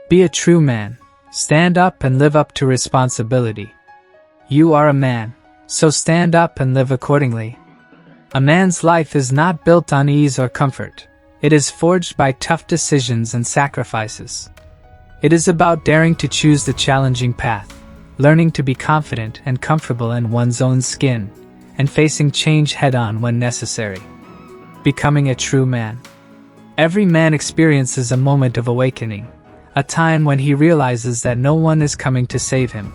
Be a true man. Stand up and live up to responsibility. You are a man, so stand up and live accordingly. A man's life is not built on ease or comfort. It is forged by tough decisions and sacrifices. It is about daring to choose the challenging path, learning to be confident and comfortable in one's own skin, and facing change head-on when necessary. Becoming a true man. Every man experiences a moment of awakening, a time when he realizes that no one is coming to save him.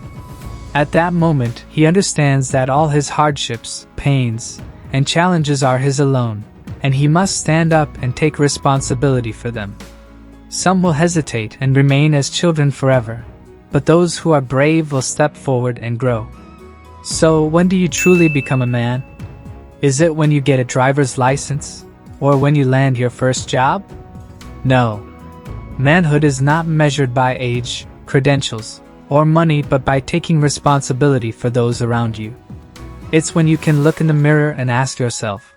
At that moment, he understands that all his hardships, pains, and challenges are his alone, and he must stand up and take responsibility for them. Some will hesitate and remain as children forever, but those who are brave will step forward and grow. So, when do you truly become a man? Is it when you get a driver's license? Or when you land your first job? No. Manhood is not measured by age, credentials, or money, but by taking responsibility for those around you. It's when you can look in the mirror and ask yourself,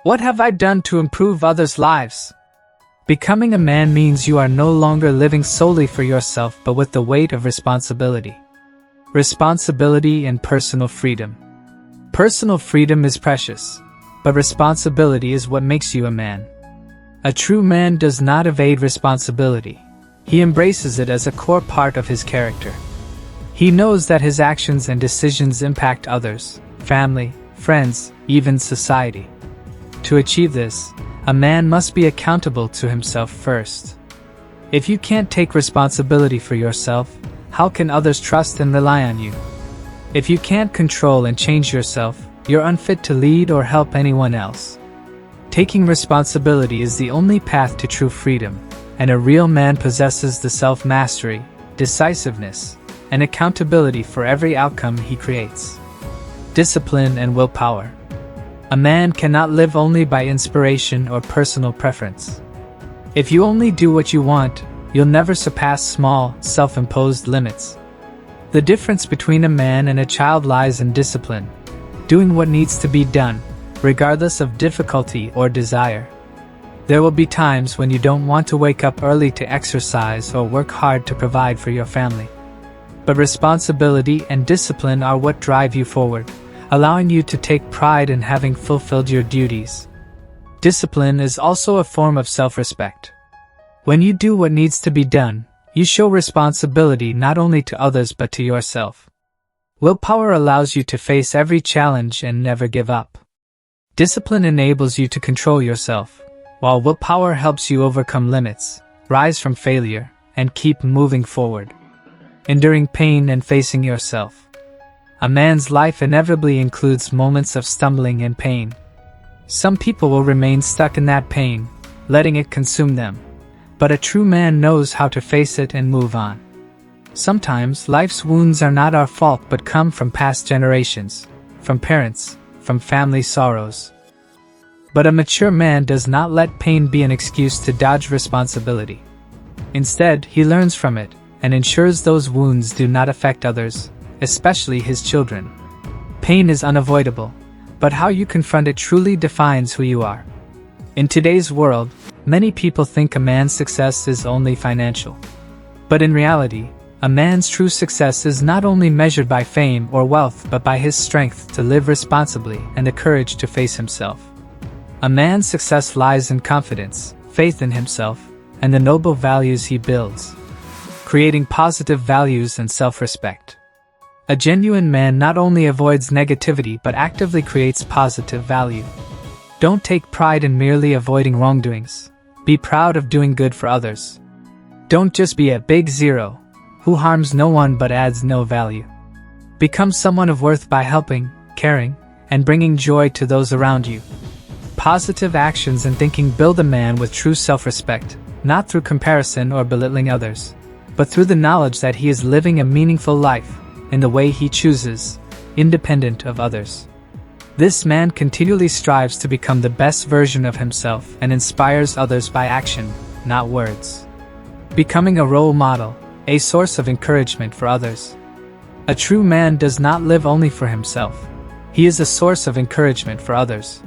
what have I done to improve others' lives? Becoming a man means you are no longer living solely for yourself but with the weight of responsibility. Responsibility and personal freedom. Personal freedom is precious, but responsibility is what makes you a man. A true man does not evade responsibility. He embraces it as a core part of his character. He knows that his actions and decisions impact others, family, friends, even society. To achieve this, a man must be accountable to himself first. If you can't take responsibility for yourself, how can others trust and rely on you? If you can't control and change yourself, you're unfit to lead or help anyone else. Taking responsibility is the only path to true freedom, and a real man possesses the self-mastery, decisiveness, and accountability for every outcome he creates. Discipline and willpower. A man cannot live only by inspiration or personal preference. If you only do what you want, you'll never surpass small, self-imposed limits. The difference between a man and a child lies in discipline, doing what needs to be done, regardless of difficulty or desire. There will be times when you don't want to wake up early to exercise or work hard to provide for your family. But responsibility and discipline are what drive you forward, allowing you to take pride in having fulfilled your duties. Discipline is also a form of self-respect. When you do what needs to be done, you show responsibility not only to others but to yourself. Willpower allows you to face every challenge and never give up. Discipline enables you to control yourself, while willpower helps you overcome limits, rise from failure, and keep moving forward. Enduring pain and facing yourself. A man's life inevitably includes moments of stumbling and pain. Some people will remain stuck in that pain, letting it consume them. But a true man knows how to face it and move on. Sometimes life's wounds are not our fault but come from past generations, from parents, from family sorrows. But a mature man does not let pain be an excuse to dodge responsibility. Instead, he learns from it and ensures those wounds do not affect others, especially his children. Pain is unavoidable, but how you confront it truly defines who you are. In today's world, many people think a man's success is only financial. But in reality, a man's true success is not only measured by fame or wealth but by his strength to live responsibly and the courage to face himself. A man's success lies in confidence, faith in himself, and the noble values he builds, creating positive values and self-respect. A genuine man not only avoids negativity but actively creates positive value. Don't take pride in merely avoiding wrongdoings. Be proud of doing good for others. Don't just be a big zero, who harms no one but adds no value. Become someone of worth by helping, caring, and bringing joy to those around you. Positive actions and thinking build a man with true self-respect, not through comparison or belittling others, but through the knowledge that he is living a meaningful life in the way he chooses, independent of others. This man continually strives to become the best version of himself and inspires others by action, not words. Becoming a role model, a source of encouragement for others. A true man does not live only for himself. He is a source of encouragement for others.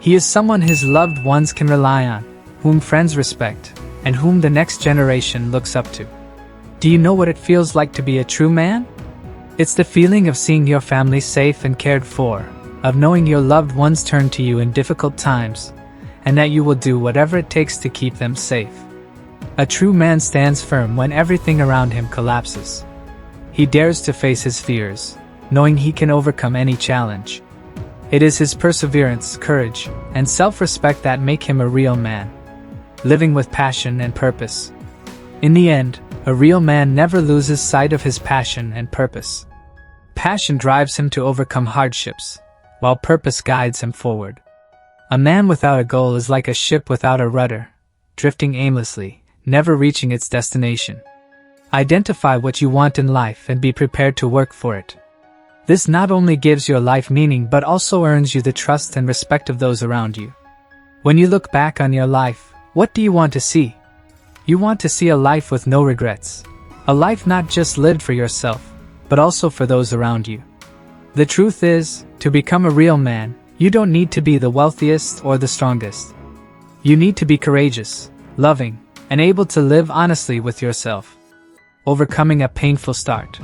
He is someone his loved ones can rely on, whom friends respect, and whom the next generation looks up to. Do you know what it feels like to be a true man? It's the feeling of seeing your family safe and cared for, of knowing your loved ones turn to you in difficult times, and that you will do whatever it takes to keep them safe. A true man stands firm when everything around him collapses. He dares to face his fears, knowing he can overcome any challenge. It is his perseverance, courage, and self-respect that make him a real man, living with passion and purpose. In the end, a real man never loses sight of his passion and purpose. Passion drives him to overcome hardships, while purpose guides him forward. A man without a goal is like a ship without a rudder, drifting aimlessly, never reaching its destination. Identify what you want in life and be prepared to work for it. This not only gives your life meaning but also earns you the trust and respect of those around you. When you look back on your life, what do you want to see? You want to see a life with no regrets. A life not just lived for yourself, but also for those around you. The truth is, to become a real man, you don't need to be the wealthiest or the strongest. You need to be courageous, loving, and able to live honestly with yourself. Overcoming a painful start.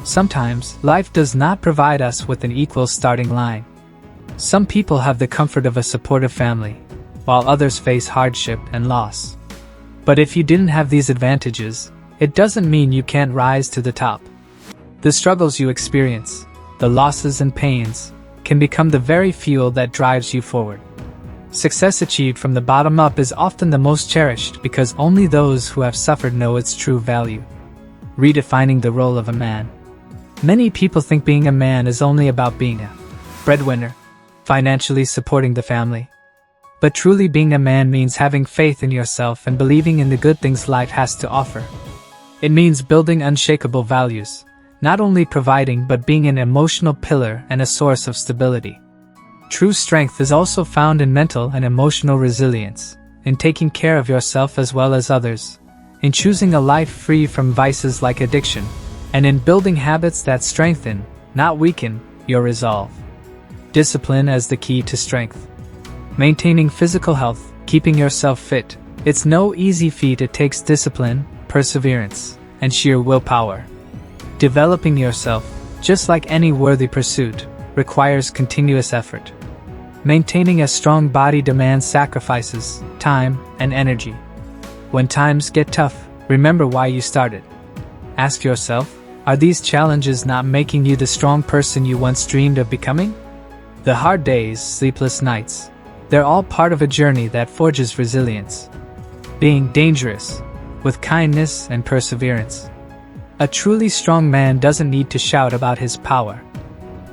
Sometimes, life does not provide us with an equal starting line. Some people have the comfort of a supportive family, while others face hardship and loss. But if you didn't have these advantages, it doesn't mean you can't rise to the top. The struggles you experience, the losses and pains, can become the very fuel that drives you forward. Success achieved from the bottom up is often the most cherished because only those who have suffered know its true value. Redefining the role of a man. Many people think being a man is only about being a breadwinner, financially supporting the family. But truly being a man means having faith in yourself and believing in the good things life has to offer. It means building unshakable values, not only providing but being an emotional pillar and a source of stability. True strength is also found in mental and emotional resilience, in taking care of yourself as well as others, in choosing a life free from vices like addiction, and in building habits that strengthen, not weaken, your resolve. Discipline as the key to strength. Maintaining physical health, keeping yourself fit, it's no easy feat. It takes discipline, perseverance, and sheer willpower. Developing yourself, just like any worthy pursuit, requires continuous effort. Maintaining a strong body demands sacrifices, time, and energy. When times get tough, remember why you started. Ask yourself, are these challenges not making you the strong person you once dreamed of becoming? The hard days, sleepless nights, they're all part of a journey that forges resilience. Being dangerous, with kindness and perseverance. A truly strong man doesn't need to shout about his power.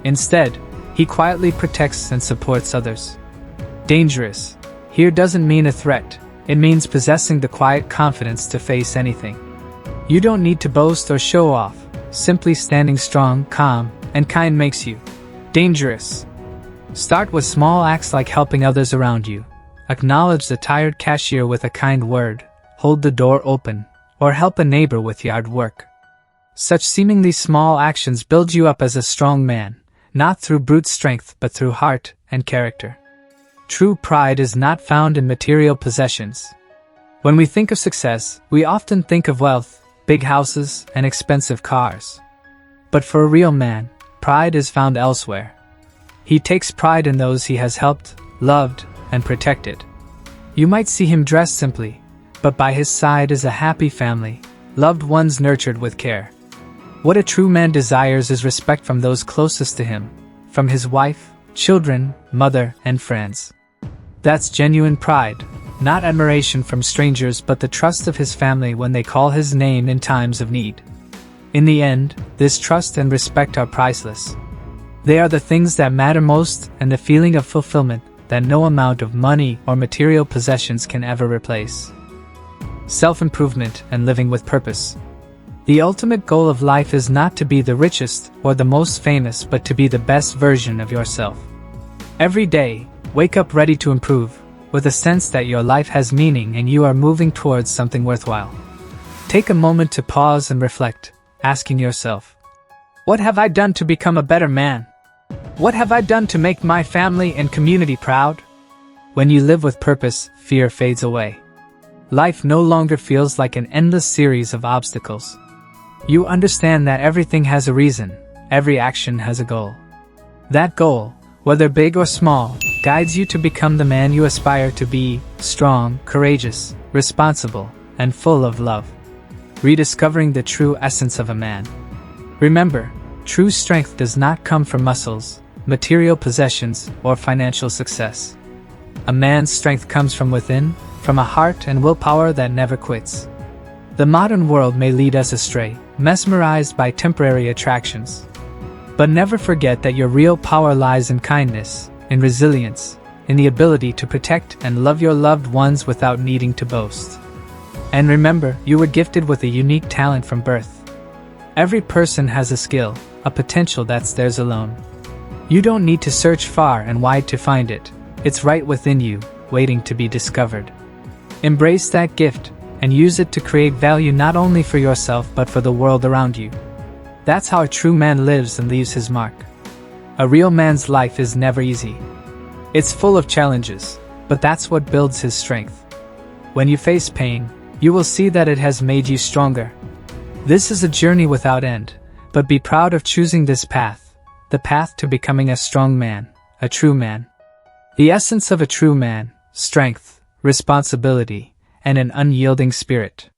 Instead, he quietly protects and supports others. Dangerous here doesn't mean a threat, it means possessing the quiet confidence to face anything. You don't need to boast or show off, simply standing strong, calm, and kind makes you dangerous. Start with small acts like helping others around you. Acknowledge the tired cashier with a kind word, hold the door open, or help a neighbor with yard work. Such seemingly small actions build you up as a strong man, not through brute strength but through heart and character. True pride is not found in material possessions. When we think of success, we often think of wealth, big houses, and expensive cars. But for a real man, pride is found elsewhere. He takes pride in those he has helped, loved, and protected. You might see him dressed simply, but by his side is a happy family, loved ones nurtured with care. What a true man desires is respect from those closest to him, from his wife, children, mother, and friends. That's genuine pride, not admiration from strangers but the trust of his family when they call his name in times of need. In the end, this trust and respect are priceless. They are the things that matter most and the feeling of fulfillment that no amount of money or material possessions can ever replace. Self-improvement and living with purpose. The ultimate goal of life is not to be the richest or the most famous but to be the best version of yourself. Every day, wake up ready to improve, with a sense that your life has meaning and you are moving towards something worthwhile. Take a moment to pause and reflect, asking yourself, what have I done to become a better man? What have I done to make my family and community proud? When you live with purpose, fear fades away. Life no longer feels like an endless series of obstacles. You understand that everything has a reason, every action has a goal. That goal, whether big or small, guides you to become the man you aspire to be, strong, courageous, responsible, and full of love. Rediscovering the true essence of a man. Remember, true strength does not come from muscles, material possessions, or financial success. A man's strength comes from within, from a heart and willpower that never quits. The modern world may lead us astray, mesmerized by temporary attractions. But never forget that your real power lies in kindness, in resilience, in the ability to protect and love your loved ones without needing to boast. And remember, you were gifted with a unique talent from birth. Every person has a skill, a potential that's theirs alone. You don't need to search far and wide to find it. It's right within you, waiting to be discovered. Embrace that gift, and use it to create value not only for yourself but for the world around you. That's how a true man lives and leaves his mark. A real man's life is never easy. It's full of challenges, but that's what builds his strength. When you face pain, you will see that it has made you stronger. This is a journey without end, but be proud of choosing this path, the path to becoming a strong man, a true man. The essence of a true man: strength, responsibility, and an unyielding spirit.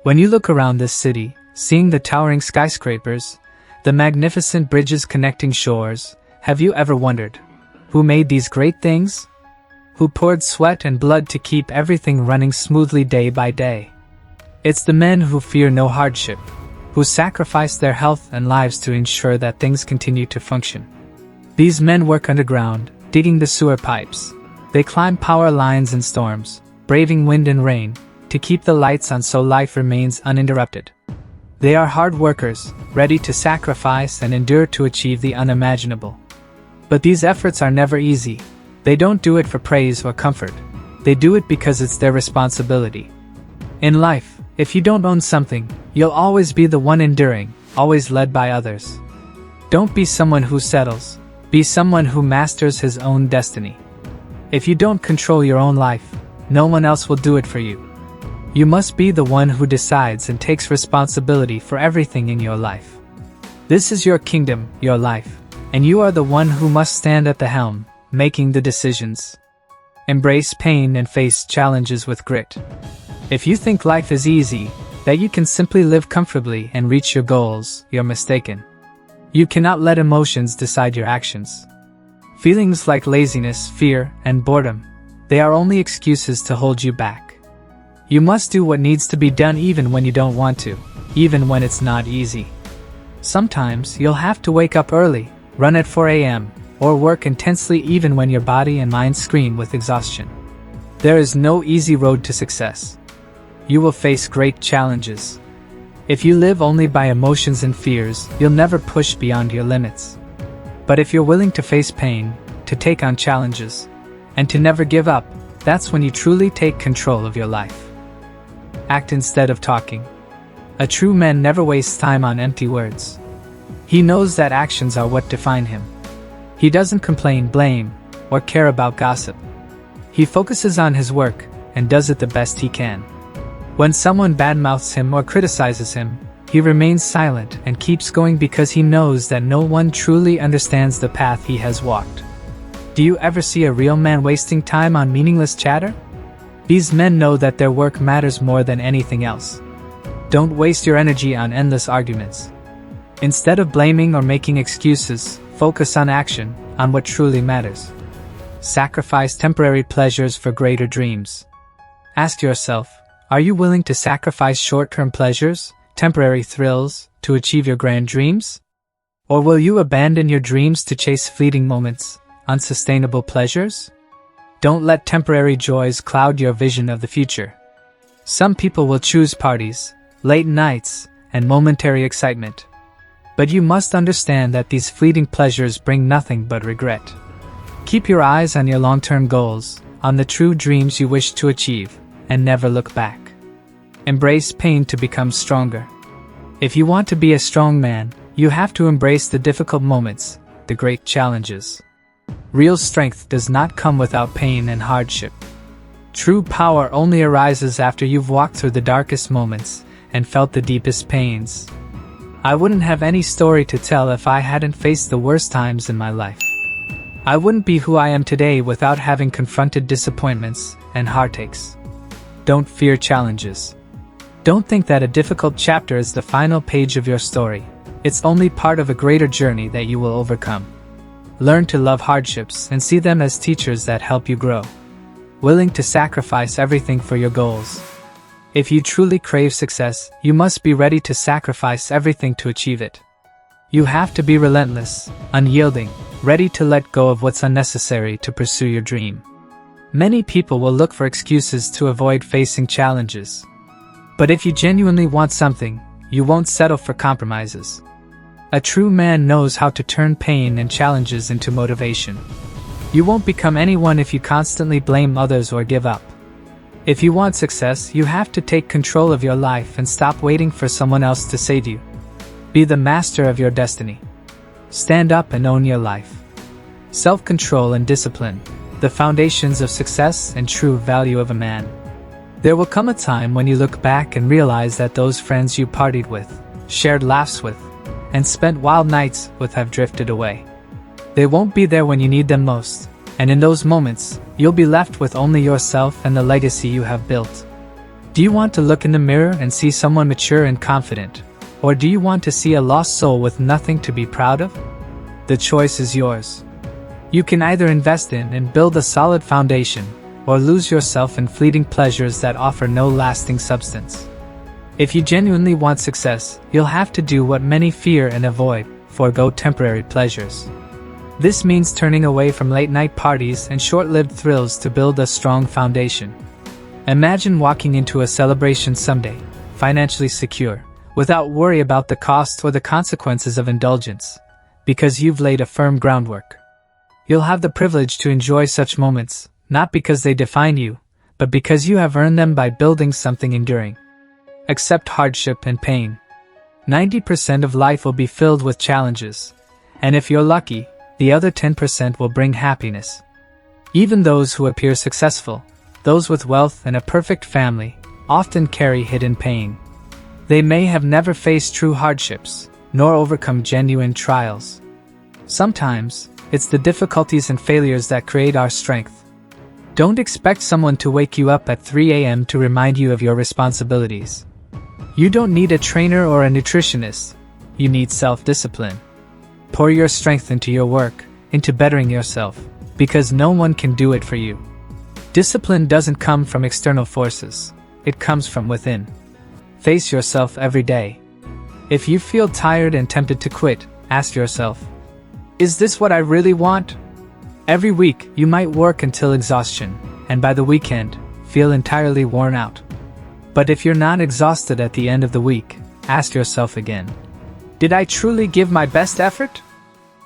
When you look around this city, seeing the towering skyscrapers, the magnificent bridges connecting shores, have you ever wondered, who made these great things? Who poured sweat and blood to keep everything running smoothly day by day? It's the men who fear no hardship, who sacrifice their health and lives to ensure that things continue to function. These men work underground, digging the sewer pipes. They climb power lines in storms, braving wind and rain, to keep the lights on so life remains uninterrupted. They are hard workers, ready to sacrifice and endure to achieve the unimaginable. But these efforts are never easy. They don't do it for praise or comfort. They do it because it's their responsibility. In life, if you don't own something, you'll always be the one enduring, always led by others. Don't be someone who settles. Be someone who masters his own destiny. If you don't control your own life, no one else will do it for you. You must be the one who decides and takes responsibility for everything in your life. This is your kingdom, your life, and you are the one who must stand at the helm, making the decisions. Embrace pain and face challenges with grit. If you think life is easy, that you can simply live comfortably and reach your goals, you're mistaken. You cannot let emotions decide your actions. Feelings like laziness, fear, and boredom, they are only excuses to hold you back. You must do what needs to be done even when you don't want to, even when it's not easy. Sometimes you'll have to wake up early, run at 4 a.m., or work intensely even when your body and mind scream with exhaustion. There is no easy road to success. You will face great challenges. If you live only by emotions and fears, you'll never push beyond your limits. But if you're willing to face pain, to take on challenges, and to never give up, that's when you truly take control of your life. Act instead of talking. A true man never wastes time on empty words. He knows that actions are what define him. He doesn't complain, blame, or care about gossip. He focuses on his work and does it the best he can. When someone badmouths him or criticizes him, he remains silent and keeps going because he knows that no one truly understands the path he has walked. Do you ever see a real man wasting time on meaningless chatter? These men know that their work matters more than anything else. Don't waste your energy on endless arguments. Instead of blaming or making excuses, focus on action, on what truly matters. Sacrifice temporary pleasures for greater dreams. Ask yourself, are you willing to sacrifice short-term pleasures, temporary thrills, to achieve your grand dreams? Or will you abandon your dreams to chase fleeting moments, unsustainable pleasures? Don't let temporary joys cloud your vision of the future. Some people will choose parties, late nights, and momentary excitement. But you must understand that these fleeting pleasures bring nothing but regret. Keep your eyes on your long-term goals, on the true dreams you wish to achieve, and never look back. Embrace pain to become stronger. If you want to be a strong man, you have to embrace the difficult moments, the great challenges. Real strength does not come without pain and hardship. True power only arises after you've walked through the darkest moments and felt the deepest pains. I wouldn't have any story to tell if I hadn't faced the worst times in my life. I wouldn't be who I am today without having confronted disappointments and heartaches. Don't fear challenges. Don't think that a difficult chapter is the final page of your story. It's only part of a greater journey that you will overcome. Learn to love hardships and see them as teachers that help you grow. Willing to sacrifice everything for your goals. If you truly crave success, you must be ready to sacrifice everything to achieve it. You have to be relentless, unyielding, ready to let go of what's unnecessary to pursue your dream. Many people will look for excuses to avoid facing challenges. But if you genuinely want something, you won't settle for compromises. A true man knows how to turn pain and challenges into motivation. You won't become anyone if you constantly blame others or give up. If you want success, you have to take control of your life and stop waiting for someone else to save you. Be the master of your destiny. Stand up and own your life. Self-control and discipline, the foundations of success and true value of a man. There will come a time when you look back and realize that those friends you partied with, shared laughs with, and spent wild nights with have drifted away. They won't be there when you need them most, and in those moments, you'll be left with only yourself and the legacy you have built. Do you want to look in the mirror and see someone mature and confident, or do you want to see a lost soul with nothing to be proud of? The choice is yours. You can either invest in and build a solid foundation, or lose yourself in fleeting pleasures that offer no lasting substance. If you genuinely want success, you'll have to do what many fear and avoid: forego temporary pleasures. This means turning away from late-night parties and short-lived thrills to build a strong foundation. Imagine walking into a celebration someday, financially secure, without worry about the cost or the consequences of indulgence, because you've laid a firm groundwork. You'll have the privilege to enjoy such moments, not because they define you, but because you have earned them by building something enduring. Accept hardship and pain. 90% of life will be filled with challenges, and if you're lucky, the other 10% will bring happiness. Even those who appear successful, those with wealth and a perfect family, often carry hidden pain. They may have never faced true hardships, nor overcome genuine trials. Sometimes, it's the difficulties and failures that create our strength. Don't expect someone to wake you up at 3 a.m. to remind you of your responsibilities. You don't need a trainer or a nutritionist. You need self-discipline. Pour your strength into your work, into bettering yourself, because no one can do it for you. Discipline doesn't come from external forces. It comes from within. Face yourself every day. If you feel tired and tempted to quit, ask yourself, is this what I really want? Every week, you might work until exhaustion, and by the weekend, feel entirely worn out. But if you're not exhausted at the end of the week, ask yourself again, did I truly give my best effort?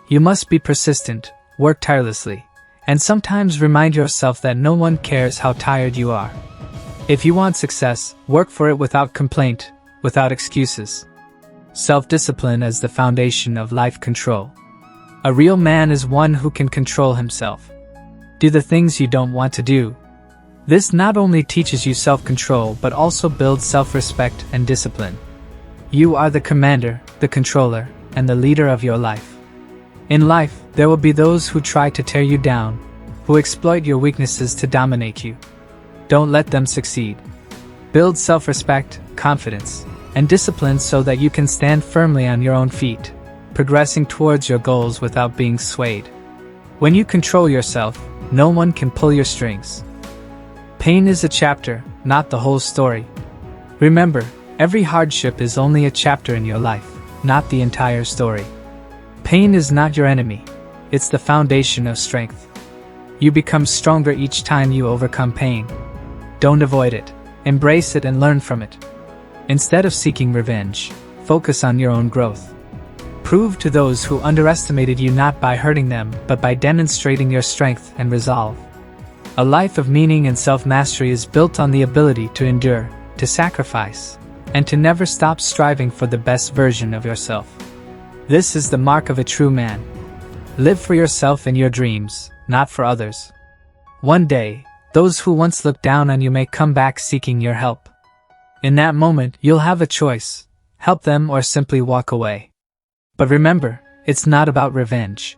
You must be persistent, work tirelessly, and sometimes remind yourself that no one cares how tired you are. If you want success, work for it without complaint, without excuses. Self-discipline as the foundation of life control. A real man is one who can control himself. Do the things you don't want to do. This not only teaches you self-control but also builds self-respect and discipline. You are the commander, the controller, and the leader of your life. In life, there will be those who try to tear you down, who exploit your weaknesses to dominate you. Don't let them succeed. Build self-respect, confidence, and discipline so that you can stand firmly on your own feet, progressing towards your goals without being swayed. When you control yourself, no one can pull your strings. Pain is a chapter, not the whole story. Remember, every hardship is only a chapter in your life, not the entire story. Pain is not your enemy. It's the foundation of strength. You become stronger each time you overcome pain. Don't avoid it. Embrace it and learn from it. Instead of seeking revenge, focus on your own growth. Prove to those who underestimated you not by hurting them, but by demonstrating your strength and resolve. A life of meaning and self-mastery is built on the ability to endure, to sacrifice, and to never stop striving for the best version of yourself. This is the mark of a true man. Live for yourself and your dreams, not for others. One day, those who once looked down on you may come back seeking your help. In that moment, you'll have a choice: help them, or simply walk away. But remember, it's not about revenge.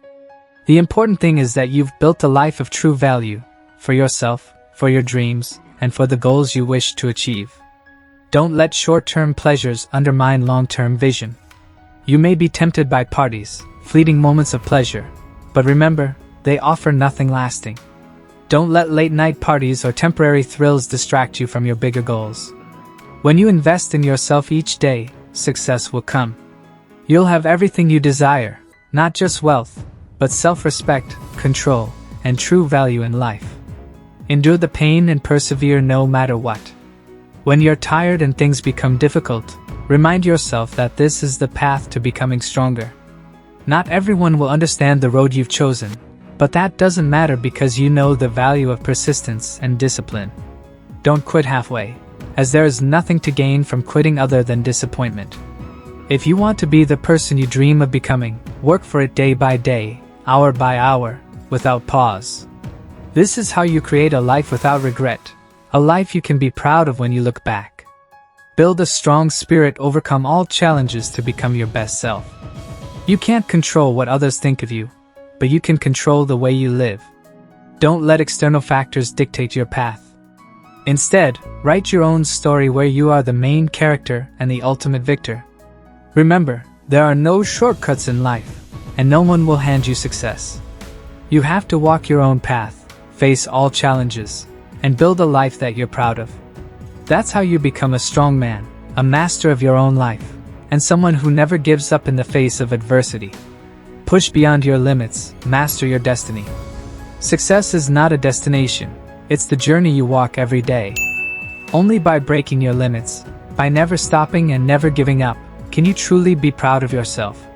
The important thing is that you've built a life of true value, for yourself, for your dreams, and for the goals you wish to achieve. Don't let short-term pleasures undermine long-term vision. You may be tempted by parties, fleeting moments of pleasure, but remember, they offer nothing lasting. Don't let late-night parties or temporary thrills distract you from your bigger goals. When you invest in yourself each day, success will come. You'll have everything you desire, not just wealth, but self-respect, control, and true value in life. Endure the pain and persevere no matter what. When you're tired and things become difficult, remind yourself that this is the path to becoming stronger. Not everyone will understand the road you've chosen, but that doesn't matter because you know the value of persistence and discipline. Don't quit halfway, as there is nothing to gain from quitting other than disappointment. If you want to be the person you dream of becoming, work for it day by day, hour by hour, without pause. This is how you create a life without regret, a life you can be proud of when you look back. Build a strong spirit, overcome all challenges to become your best self. You can't control what others think of you, but you can control the way you live. Don't let external factors dictate your path. Instead, write your own story where you are the main character and the ultimate victor. Remember, there are no shortcuts in life, and no one will hand you success. You have to walk your own path, face all challenges, and build a life that you're proud of. That's how you become a strong man, a master of your own life, and someone who never gives up in the face of adversity. Push beyond your limits, master your destiny. Success is not a destination, it's the journey you walk every day. Only by breaking your limits, by never stopping and never giving up, can you truly be proud of yourself.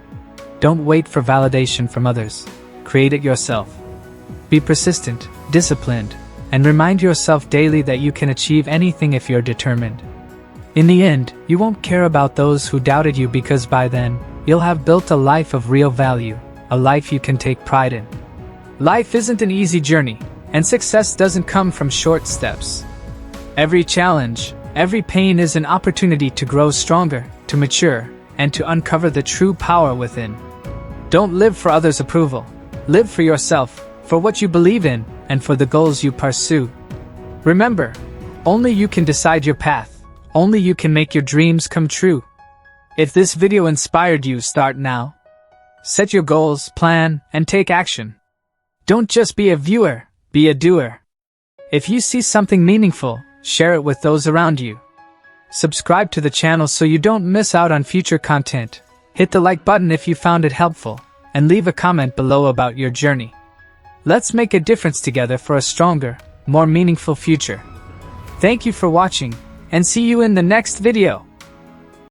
Don't wait for validation from others. Create it yourself. Be persistent, disciplined, and remind yourself daily that you can achieve anything if you're determined. In the end, you won't care about those who doubted you because by then, you'll have built a life of real value, a life you can take pride in. Life isn't an easy journey, and success doesn't come from short steps. Every challenge, every pain is an opportunity to grow stronger, to mature, and to uncover the true power within. Don't live for others' approval. Live for yourself, for what you believe in, and for the goals you pursue. Remember, only you can decide your path. Only you can make your dreams come true. If this video inspired you, start now. Set your goals, plan, and take action. Don't just be a viewer, be a doer. If you see something meaningful, share it with those around you. Subscribe to the channel so you don't miss out on future content. Hit the like button if you found it helpful, and leave a comment below about your journey. Let's make a difference together for a stronger, more meaningful future. Thank you for watching, and see you in the next video.